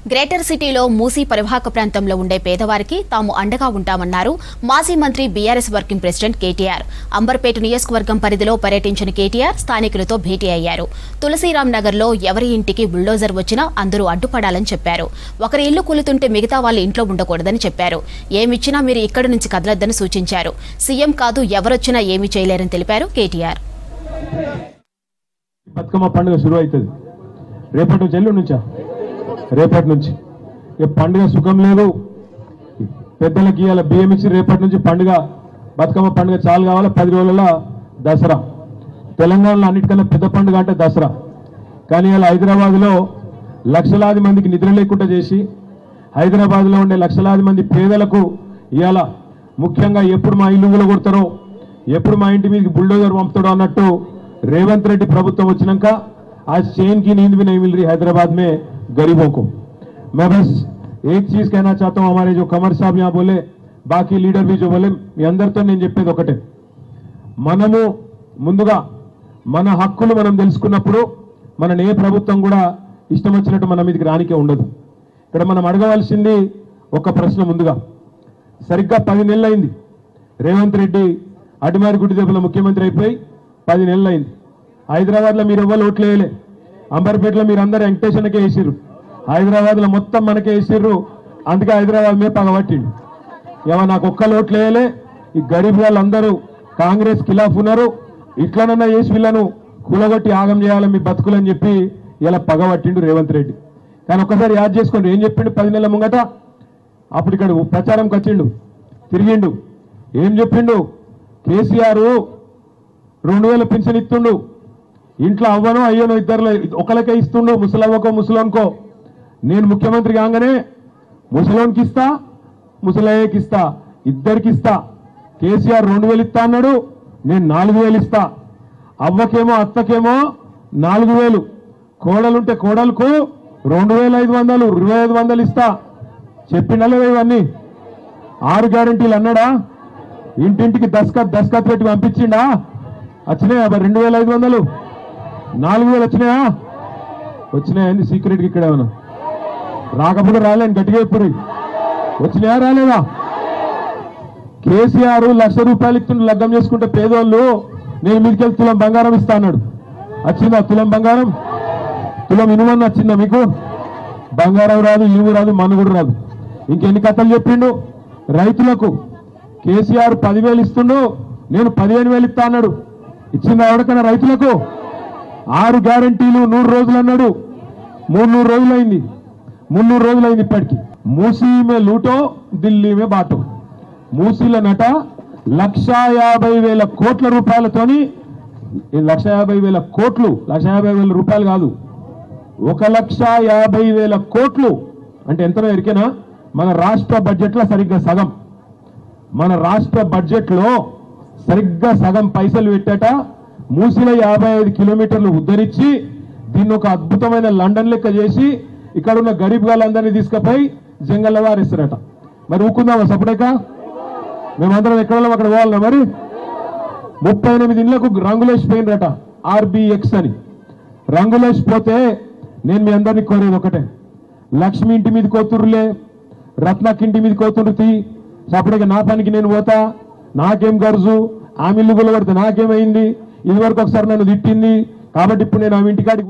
Greater సిటీలో మూసీ పరివాహక ప్రాంతంలో ఉండే పేదవారికి తాము అండగా ఉంటామన్నారు మాజీ మంత్రి BRS working president KTR. Amberpet నియోజకవర్గం పరిధిలో పర్యటించిన కేటీఆర్ స్థానికులతో భేటీ అయ్యారు. తులసీరామ్ నగర్లో ఎవరి ఇంటికి బుల్డోజర్ వచ్చినా అందరూ అడ్డుపడాలని చెప్పారు. ఒకరి ఇల్లు కూలుతుంటే మిగతా వాళ్ళు ఇంట్లో ఉండకూడదని చెప్పారు. ఏమిచ్చినా మీరు ఇక్కడి నుంచి కదలొద్దని సూచించారు. సీఎం కాదు ఎవరొచ్చినా ఏమీ చేయలేరని తెలిపారు కేటీఆర్. బతుకమ్మ పండుగ షురు అవుతుంది రేపటి నుంచి ఎల్లుండి నుంచా రేపటి నుంచి పండుగ సుఖం లేదు. పెద్దలకి ఇవాళ బియ్యం ఇచ్చి రేపటి నుంచి పండుగ బతుకమ్మ పండుగ చాలు కావాలి. 10 రోజుల దసరా. తెలంగాణలో అన్నిటికన్నా పెద్ద పండుగ అంటే దసరా. కానీ ఇలా హైదరాబాద్లో లక్షలాది మందికి నిద్ర లేకుండా చేసి హైదరాబాద్లో ఉండే లక్షలాది మంది పేదలకు ఇవాళ ముఖ్యంగా ఎప్పుడు మా ఇల్లు కొడతారో ఎప్పుడు మా ఇంటి మీదకి బుల్డోజర్ పంపుతాడో అన్నట్టు रेवंत रेड्डी प्रभुत्व వచ్చినాక आज चैन की नींद भी नहीं मिल रही हैदराबाद में गरीबों को। मैं बस एक चीज कहना चाहता हूं, हमारे जो कमर साहब यहाँ बोले, बाकी लीडर भी जो बोले, మీ అందరితో నేను చెప్పేది ఒకటే, మనము ముందుగా మన హక్కులు మనం తెలుసుకున్నప్పుడు మన ఏ ప్రభుత్వం కూడా ఇష్టం వచ్చినట్టు మన మీదకి రానికే ఉండదు. ఇక్కడ మనం అడగవలసింది ఒక ప్రశ్న. ముందుగా సరిగ్గా 10 నెలలు అయింది రేవంత్ రెడ్డి అడిమారిగుడి దెబ్బల ముఖ్యమంత్రి అయిపోయి 10 నెలలు అయింది. హైదరాబాద్లో మీరు ఎవ్వరు ఓట్లు వేయలే. అంబర్పేటలో మీరు అందరూ వెంకటేశ్వరకే వేసిర్రు. హైదరాబాద్లో మొత్తం మనకే వేసిర్రు. అందుకే హైదరాబాద్ మీద పగబట్టిండు. ఏమో నాకు ఒక్కరు ఓట్లు వేయలే. ఈ గరీబ్ వాళ్ళందరూ కాంగ్రెస్ ఖిలాఫ్ ఉన్నారు. ఇట్లనన్నా వేసి వీళ్ళను కూలగొట్టి ఆగం చేయాలి మీ బతుకులని చెప్పి ఇలా పగబట్టిండు రేవంత్ రెడ్డి. కానీ ఒక్కసారి యాద్ చేసుకోండి, ఏం చెప్పిండు 10 నెలల ముంగట? అప్పుడు ఇక్కడ ప్రచారంకి వచ్చిండు, తిరిగిండు. ఏం చెప్పిండు? కేసీఆర్ 2000 పెన్షన్ ఇస్తుండు. ఇంట్లో అవ్వనో అయ్యనో ఇద్దరు ఒకరికే ఇస్తుండు, ముసలవ్వకో ముసలోన్కో. నేను ముఖ్యమంత్రి కాగానే ముసలోన్కి ఇస్తా, ముసలయ్యకి ఇస్తా, ఇద్దరికి ఇస్తా. కేసీఆర్ 2000 ఇస్తా అన్నాడు, నేను 4000 ఇస్తా. అవ్వకేమో అత్తకేమో 4000, కోడలుంటే కోడలకు 2500, 2500 ఇస్తా. చెప్పిండా లేదా ఇవన్నీ? 6 గ్యారంటీలు అన్నాడా? ఇంటింటికి దస్కత్ పెట్టి పంపించిండా? వచ్చినాయా 2500, 4000 వచ్చినాయా? వచ్చినాయండి సీక్రెట్కి. ఇక్కడ ఏమన్నా రాకపోతే రాలేని గట్టిగా ఇప్పుడు వచ్చినాయా రాలేదా? కేసీఆర్ 1,00,000 రూపాయలు ఇస్తుండే లగ్గం చేసుకుంటే పేదోళ్ళు, నేను మీదకెళ్ళి తులం బంగారం ఇస్తా అన్నాడు. వచ్చిందా తులం బంగారం? తులం ఇనుమని వచ్చిందా మీకు? బంగారం రాదు, ఇనుము రాదు, మన్ను కూడా రాదు. ఇంకెన్ని కథలు చెప్పిండు? రైతులకు కేసీఆర్ 10,000 ఇస్తుండు, నేను 15,000 ఇస్తా అన్నాడు. ఇచ్చింది ఎవరికైనా రైతులకు? 6 గ్యారంటీలు 100 రోజులు అన్నాడు. 300 రోజులు అయింది, 300 రోజులు అయింది ఇప్పటికి. మూసీ మే లూటో ఢిల్లీ మే బాటో. మూసీల నట 1,50,000 కోట్ల రూపాయలతోని, 1,50,000 కోట్లు, 1,50,000 రూపాయలు కాదు, 1,50,000 కోట్లు అంటే ఎంతనో ఎరికేనా? మన రాష్ట్ర బడ్జెట్లో సరిగ్గా సగం. మన రాష్ట్ర బడ్జెట్లో సరిగ్గా సగం పైసలు పెట్టాట. మూసిలో 55 కిలోమీటర్లు ఉద్ధరించి దీన్ని ఒక అద్భుతమైన లండన్ లెక్క చేసి ఇక్కడ ఉన్న గరీబ్ వాళ్ళందరినీ తీసుకుపోయి జంగల్లో వారిస్తారట. మరి ఊకుందామా సపరేక? మేమందరం ఎక్కడ అక్కడ పోవాలన్నా? మరి 38 ఇళ్లకు రంగులేసిపోయినరట, RBX అని. రంగులేసిపోతే నేను మీ అందరినీ కోరేది ఒకటే, లక్ష్మి ఇంటి మీద కోతురులే, రత్నకి ఇంటి మీద కోతురుతి, సపరేక నా పనికి నేను పోతా, నాకేం గర్జు, ఆమె ఇల్లు కొలబడితే నాకేమైంది, ఇదివరకు ఒకసారి నన్ను తిట్టింది కాబట్టి ఇప్పుడు నేను ఆమె ఇంటికాడికి